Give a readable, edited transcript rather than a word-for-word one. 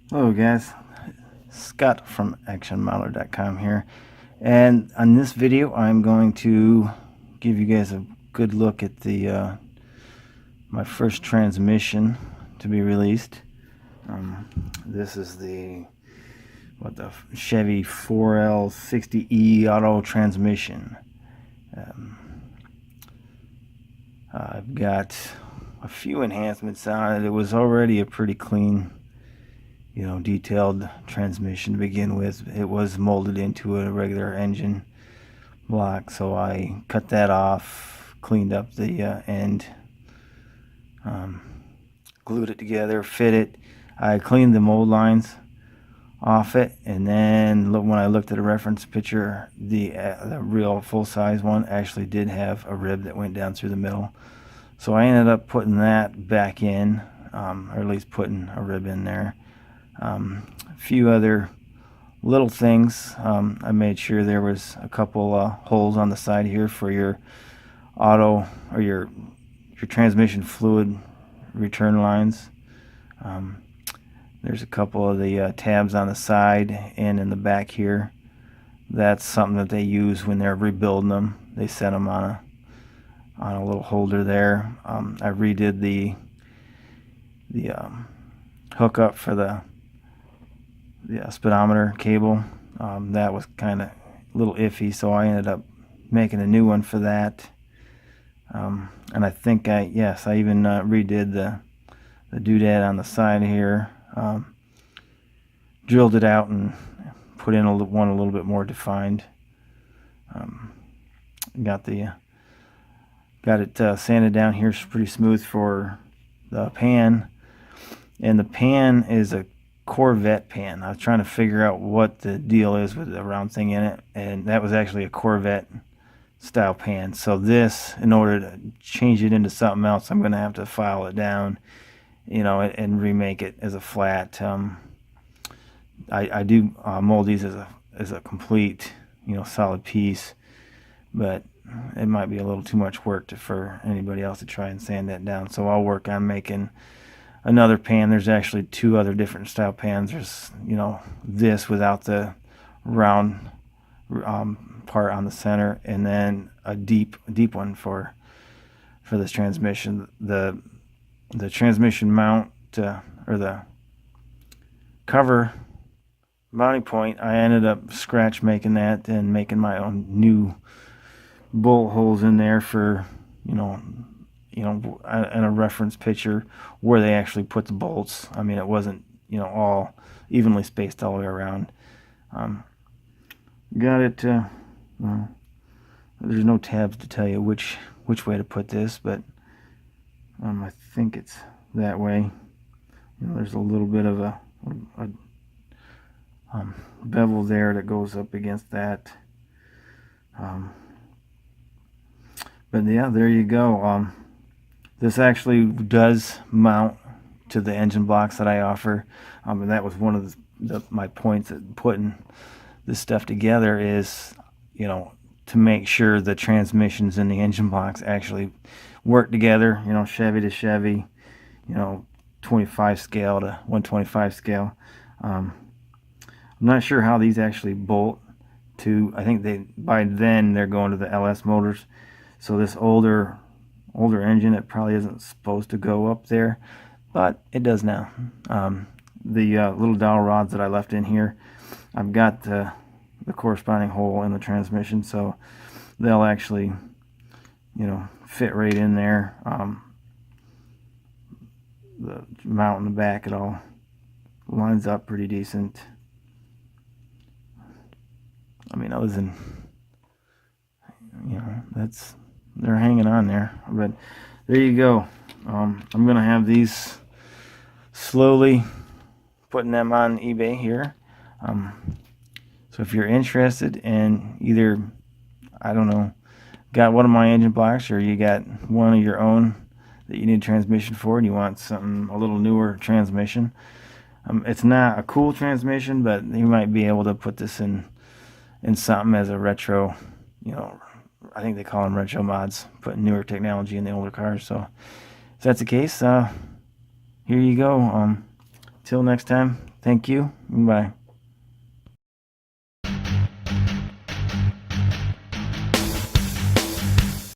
Hello guys, Scott from actionmodeler.com here, and on this video I'm going to give you guys a good look at the my first transmission to be released. This is the Chevy 4L60E auto transmission. I've got a few enhancements on it. It was already a pretty clean, detailed transmission to begin with. It was molded into a regular engine block, so I cut that off, cleaned up the end, glued it together, fit it. I cleaned the mold lines off it, and then when I looked at a reference picture, the real full-size one actually did have a rib that went down through the middle, so I ended up putting that back in, or at least putting a rib in there. A few other little things. I made sure there was a couple holes on the side here for your auto or your transmission fluid return lines. There's a couple of the tabs on the side and in the back here. That's something that they use when they're rebuilding them. They set them on a little holder there. I redid the hookup for the speedometer cable. That was kind of a little iffy, so I ended up making a new one for that. And I think I even redid the doodad on the side here. Drilled it out and put in one a little bit more defined. Got it sanded down here pretty smooth for the pan, and the pan is a Corvette pan. I was trying to figure out what the deal is with the round thing in it, and that was actually a Corvette style pan. So this, in order to change it into something else, I'm going to have to file it down, and remake it as a flat. I do mold these as a complete, solid piece, but it might be a little too much work for anybody else to try and sand that down. So I'll work on making another pan. There's actually two other different style pans. There's this without the round part on the center, and then a deep one for this transmission. The transmission mount or the cover mounting point, I ended up scratch making that and making my own new bolt holes in there for in a reference picture where they actually put the bolts. I mean, it wasn't all evenly spaced all the way around. Got it. There's no tabs to tell you which way to put this, but I think it's that way. There's a little bit of a bevel there that goes up against that. But yeah, there you go. This actually does mount to the engine blocks that I offer, and that was one of my points at putting this stuff together is, to make sure the transmissions and the engine blocks actually work together. Chevy to Chevy, 25 scale to 125 scale. I'm not sure how these actually bolt to. I think by then they're going to the LS motors. So this older engine, it probably isn't supposed to go up there, but it does now. The little dowel rods that I left in here, I've got the corresponding hole in the transmission, so they'll actually, fit right in there. The mount in the back, it all lines up pretty decent. I mean, other than, they're hanging on there, but there you go. I'm gonna have these slowly putting them on eBay here. So if you're interested in either, got one of my engine blocks, or you got one of your own that you need a transmission for, and you want something a little newer transmission, it's not a cool transmission, but you might be able to put this in something as a retro, I think they call them retro mods, putting newer technology in the older cars. So if that's the case, here you go. Till next time, thank you. Bye.